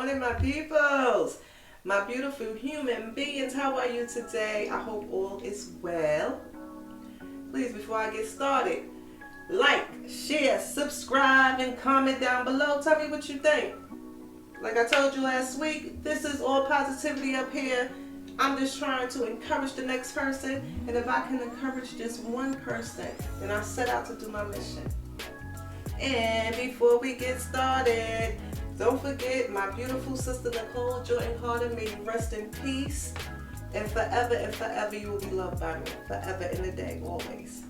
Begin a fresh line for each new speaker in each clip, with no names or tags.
Morning, my peoples, my beautiful human beings. How are you today? I hope all is well. Please, before I get started, like, share, subscribe, and comment down below. Tell me what you think. Like I told you last week, this is all positivity up here. I'm just trying to encourage the next person, and if I can encourage just one person, then I set out to do my mission. And before we get started, don't forget my beautiful sister Nicole Jordan Carter. May you rest in peace. And forever you will be loved by me. Forever in the day, always.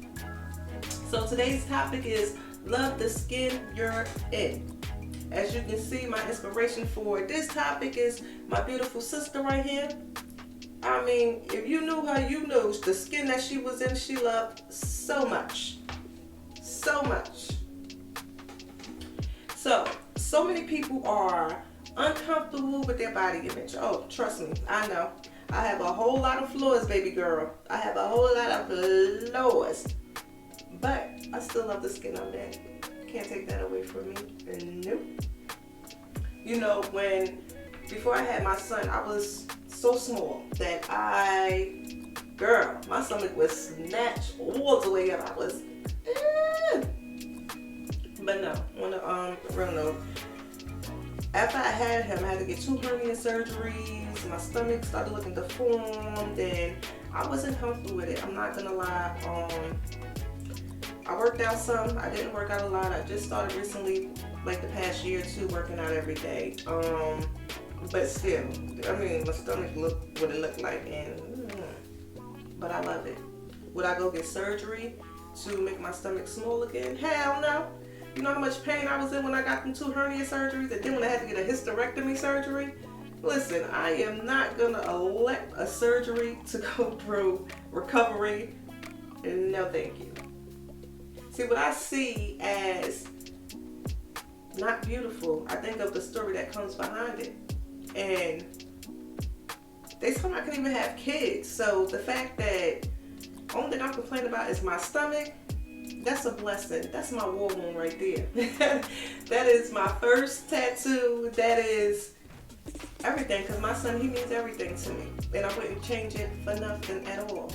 So today's topic is love the skin you're in. As you can see, my inspiration for this topic is my beautiful sister right here. I mean, if you knew her, you knew the skin that she was in, she loved so much. So much. So many people are uncomfortable with their body image. Oh, trust me, I know. I have a whole lot of flaws, baby girl. I have a whole lot of flaws. But I still love the skin I'm in. Can't take that away from me. Nope. You know, before I had my son, I was so small that my stomach was snatched all the way up. I was, But no, on a real note, after I had him, I had to get 2 hernia surgeries. My stomach started looking deformed, and I wasn't comfortable with it. I'm not gonna lie. I worked out some. I didn't work out a lot. I just started recently, like the past year or two, working out every day. But still, I mean, my stomach looked what it looked like, but I love it. Would I go get surgery to make my stomach small again? Hell no. You know how much pain I was in when I got them 2 hernia surgeries, and then when I had to get a hysterectomy surgery? Listen, I am not gonna elect a surgery to go through recovery. No, thank you. See, what I see as not beautiful, I think of the story that comes behind it. And they told me I couldn't even have kids. So the fact that only thing I'm complaining about is my stomach, that's a blessing. That's my war wound right there. That is my first tattoo. That is everything, because my son, he means everything to me. And I wouldn't change it for nothing at all.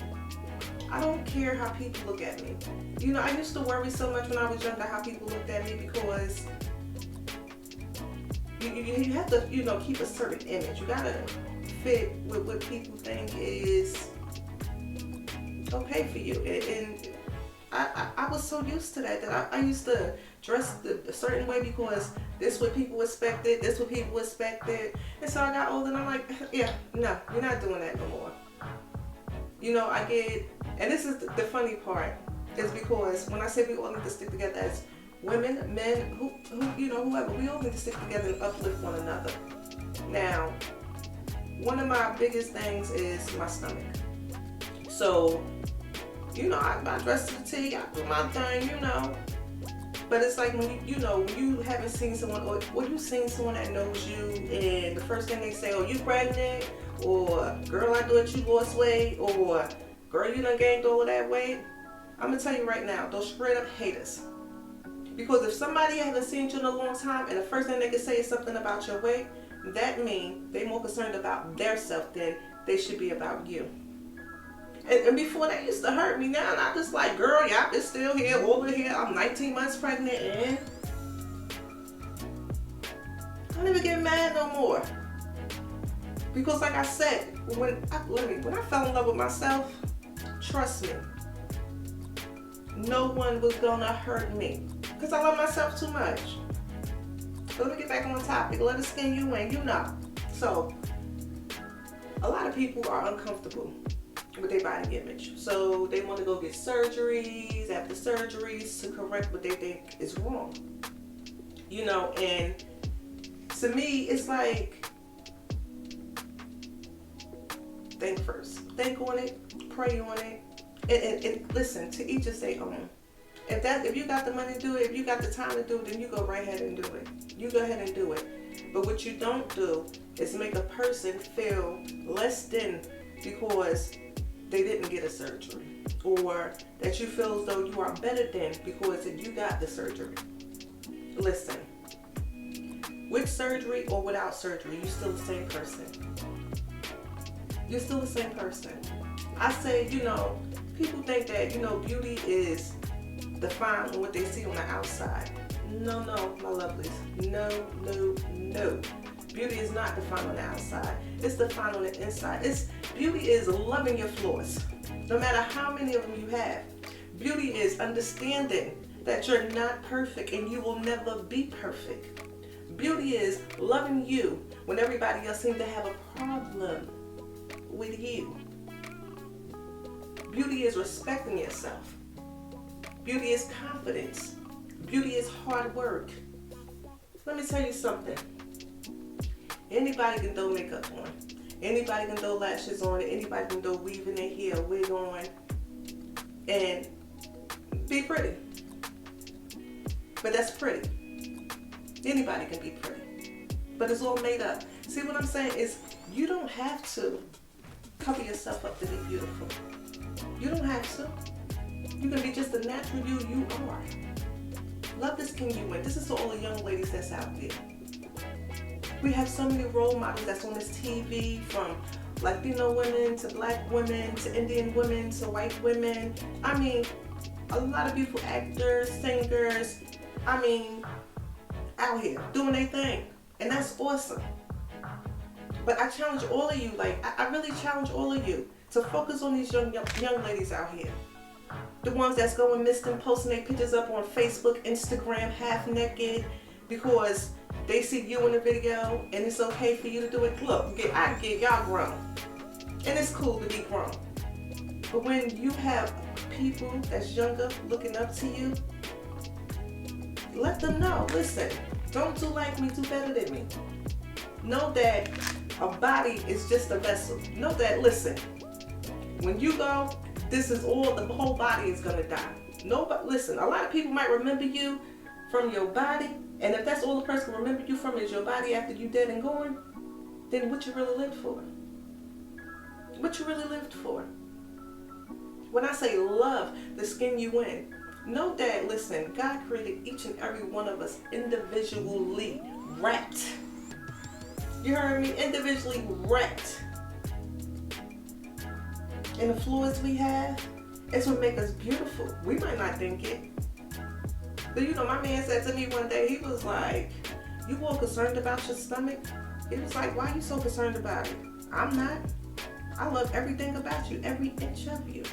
I don't care how people look at me. You know, I used to worry so much when I was younger how people looked at me, because you have to, keep a certain image. You gotta fit with what people think is okay for you. And I was so used to that I used to dress a certain way because this what people expected, And so I got older and I'm like, yeah, no, you're not doing that no more. And this is the funny part, is because when I say we all need to stick together as women, men, whoever, we all need to stick together and uplift one another. Now, one of my biggest things is my stomach. So, I dress to the T, I do my thing, But it's like when you haven't seen someone, or when you seen someone that knows you, and the first thing they say, oh, you pregnant? Or, girl, I thought you lost weight? Or, girl, you done gained all of that weight? I'm going to tell you right now, those straight up haters. Because if somebody hasn't seen you in a long time, and the first thing they can say is something about your weight, that means they're more concerned about their self than they should be about you. And before, that used to hurt me. Now, and I'm just like, girl, y'all is still here, over here. I'm 19 months pregnant, and I don't even get mad no more. Because like I said, when I fell in love with myself, trust me, no one was gonna hurt me. Because I love myself too much. But let me get back on topic. Let the skin you in, So, a lot of people are uncomfortable with their body image. So they want to go get surgeries after surgeries to correct what they think is wrong. And to me, it's like, think first. Think on it, pray on it, and listen, to each is their own. If you got the money to do it, if you got the time to do it, then you go right ahead and do it. You go ahead and do it. But what you don't do is make a person feel less than because they didn't get a surgery, or that you feel as though you are better than because you got the surgery. Listen, With surgery or without surgery, you're still the same person. You're still the same person. I say, people think that, beauty is defined on what they see on the outside. No, my lovelies. No. Beauty is not defined on the outside. It's defined on the inside. Beauty is loving your flaws, no matter how many of them you have. Beauty is understanding that you're not perfect and you will never be perfect. Beauty is loving you when everybody else seems to have a problem with you. Beauty is respecting yourself. Beauty is confidence. Beauty is hard work. Let me tell you something. Anybody can throw makeup on. Anybody can throw lashes on. Anybody can throw weave in their hair, wig on, and be pretty. But that's pretty. Anybody can be pretty. But it's all made up. See what I'm saying is you don't have to cover yourself up to be beautiful. You don't have to. You can be just the natural you are. Love this king you win. This is to all the young ladies that's out there. We have so many role models that's on this TV, from Latino women to black women to Indian women to white women. I mean, a lot of beautiful actors, singers, out here doing their thing. And that's awesome. But I challenge all of you, I really challenge all of you to focus on these young ladies out here. The ones that's going missing, posting their pictures up on Facebook, Instagram, half naked, because they see you in the video and it's okay for you to do it. Look, I get y'all grown. And it's cool to be grown. But when you have people that's younger looking up to you, let them know, listen, don't do like me, do better than me. Know that a body is just a vessel. Know that, listen, when you go, this is all, the whole body is gonna die. Nobody, listen, a lot of people might remember you from your body, and if that's all the person can remember you from is your body after you dead and gone, then what you really lived for? What you really lived for? When I say love the skin you in, know that, listen, God created each and every one of us individually wrapped. You heard me? Individually wrapped. And the flaws we have, it's what make us beautiful. We might not think it. But my man said to me one day, he was like, you all concerned about your stomach? He was like, why are you so concerned about it? I'm not. I love everything about you, every inch of you.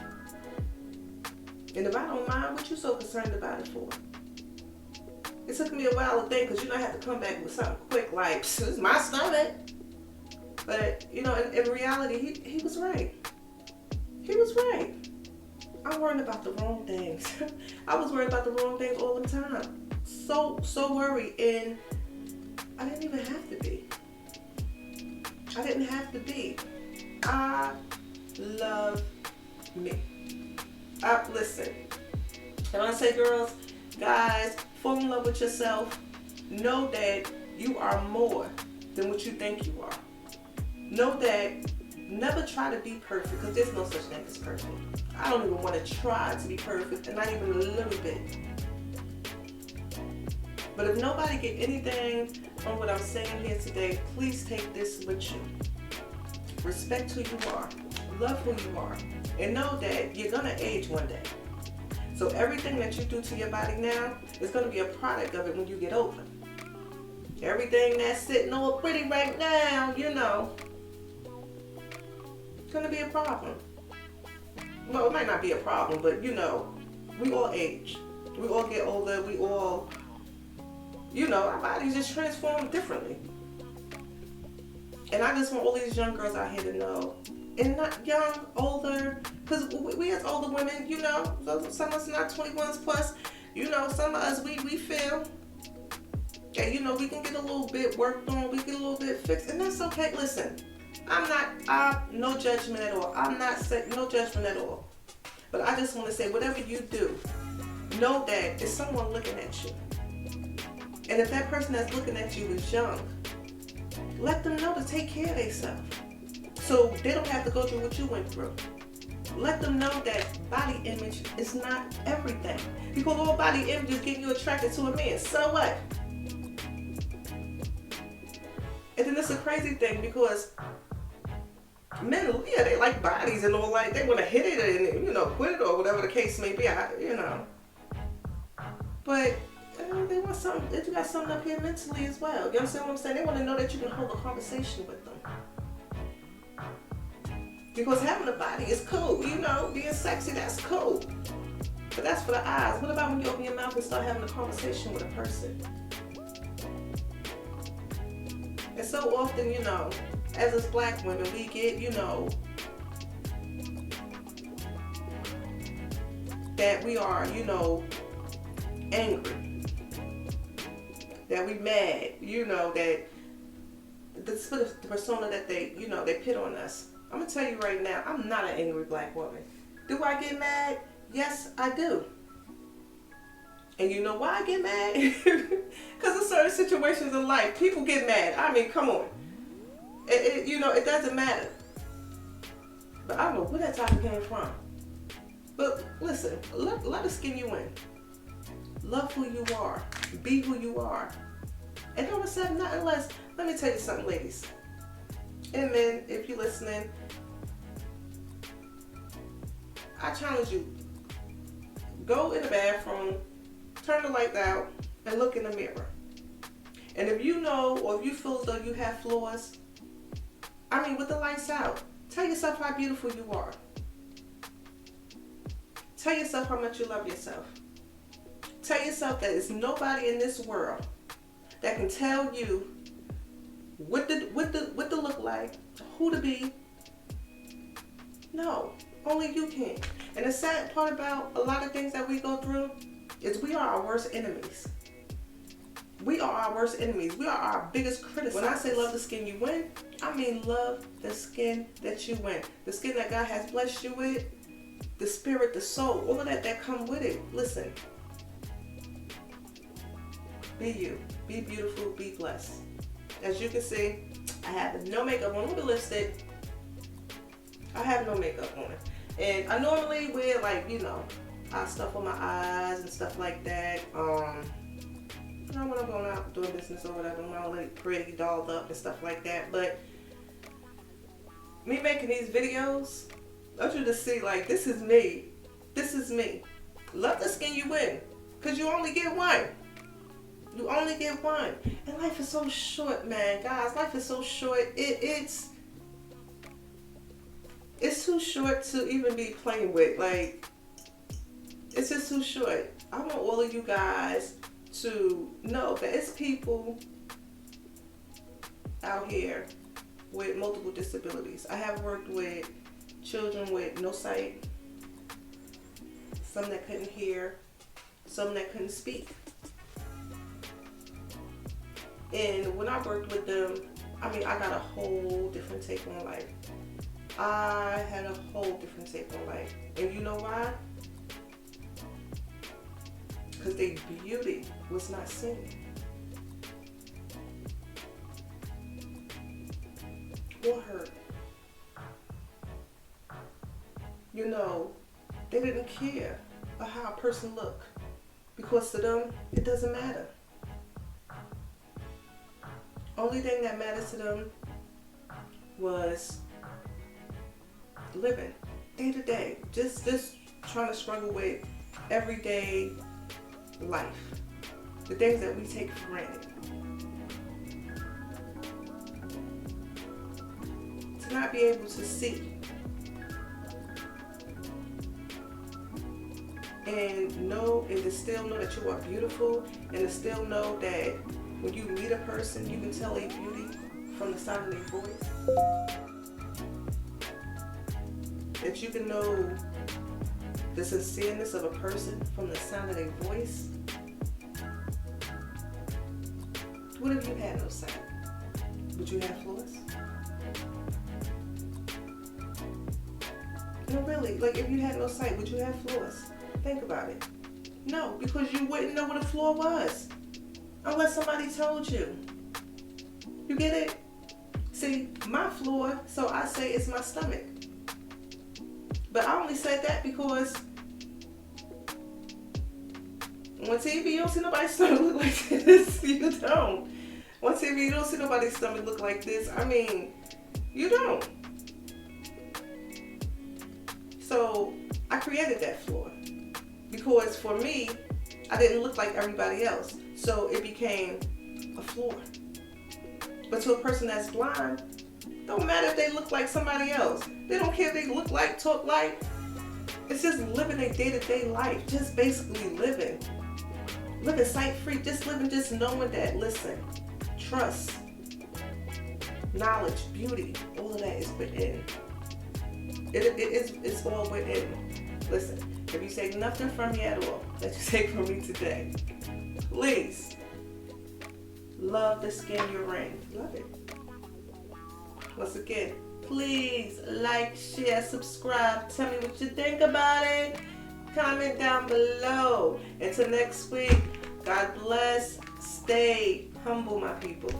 And if I don't mind, what you so concerned about it for? It took me a while to think, because I had to come back with something quick, like, it's my stomach. But, in reality, he was right. He was right. I'm worried about the wrong things. I was worried about the wrong things all the time. So worried, and I didn't even have to be. I didn't have to be. I love me. Listen, and when I say girls, guys, fall in love with yourself. Know that you are more than what you think you are. Know that never try to be perfect, because there's no such thing as perfect. I don't even want to try to be perfect, and not even a little bit. But if nobody get anything from what I'm saying here today, please take this with you. Respect who you are. Love who you are. And know that you're going to age one day. So everything that you do to your body now is going to be a product of it when you get older. Everything that's sitting all pretty right now, it's going to be a problem. Well, it might not be a problem, but we all age. We all get older. We all, our bodies just transform differently. And I just want all these young girls out here to know, and not young, older, because we as older women, some of us not 21s plus, some of us, we feel, and we can get a little bit worked on, we get a little bit fixed, and that's okay. Listen, no judgment at all. I'm not saying no judgment at all. But I just want to say, whatever you do, know that it's someone looking at you. And if that person that's looking at you is young, let them know to take care of themselves, so they don't have to go through what you went through. Let them know that body image is not everything. Because all body images get you attracted to a man. So what? And then it's a crazy thing because men, yeah, they like bodies and all, like they want to hit it and quit it or whatever the case may be. But they want something. They got something up here mentally as well. You understand what I'm saying? They want to know that you can hold a conversation with them. Because having a body is cool, being sexy, that's cool. But that's for the eyes. What about when you open your mouth and start having a conversation with a person? And so often, as us black women, we get, that we are, angry. That we mad, that the persona that they, they pit on us. I'm going to tell you right now, I'm not an angry black woman. Do I get mad? Yes, I do. And you know why I get mad? Because of certain situations in life, people get mad. I mean, come on. It doesn't matter. But I don't know where that topic came from. But listen, let the skin you in. Love who you are. Be who you are. And don't accept nothing less. Let me tell you something, ladies. And men, if you're listening, I challenge you. Go in the bathroom, turn the lights out, and look in the mirror. And if you know or if you feel as though you have flaws, with the lights out, tell yourself how beautiful you are. Tell yourself how much you love yourself. Tell yourself that there's nobody in this world that can tell you what to look like, who to be. No, only you can. And the sad part about a lot of things that we go through is we are our worst enemies. We are our worst enemies. We are our biggest critics. When I say love the skin you win, I mean love the skin that you win. The skin that God has blessed you with, the spirit, the soul, all of that come with it. Listen. Be you. Be beautiful. Be blessed. As you can see, I have no makeup on. Look at lipstick. I have no makeup on. And I normally wear eye stuff on my eyes and stuff like that. When I'm going out doing business or whatever, I'm all like pretty dolled up and stuff like that. But me making these videos, I want you to see this is me. This is me. Love the skin you win. Because you only get one. You only get one. And life is so short, man. Guys, life is so short. It's too short to even be playing with. It's just too short. I want all of you guys to know that it's people out here with multiple disabilities. I have worked with children with no sight, some that couldn't hear, some that couldn't speak. And when I worked with them, I got a whole different take on life. I had a whole different take on life. And you know why? Because their beauty was not seen. Or heard. They didn't care about how a person looked. Because to them, it doesn't matter. Only thing that mattered to them was living day to day, just trying to struggle with everyday life, the things that we take for granted. To not be able to see and know, and to still know that you are beautiful, and to still know that when you meet a person, you can tell their beauty from the sound of their voice. That you can know the sincereness of a person from the sound of their voice. What if you had no sight? Would you have flaws? No, really. If you had no sight, would you have flaws? Think about it. No, because you wouldn't know what a flaw was. Unless somebody told you. You get it? See, my flaw, so I say it's my stomach. But I only said that because on TV you don't see nobody's stomach look like this. You don't. on TV, you don't see nobody's stomach look like this. I mean, you don't. So I created that flaw because for me, I didn't look like everybody else. So it became a flaw. But to a person that's blind, don't matter if they look like somebody else. They don't care if they look like, talk like. It's just living a day-to-day life. Just basically living. Living sight-free. Just living, just knowing that, listen, trust, knowledge, beauty, all of that is within. It's all within. Listen, if you take nothing from me at all that you take from me today, please love the skin you're in. Love it. Once again, please like, share, subscribe. Tell me what you think about it. Comment down below. Until next week, God bless. Stay humble, my people.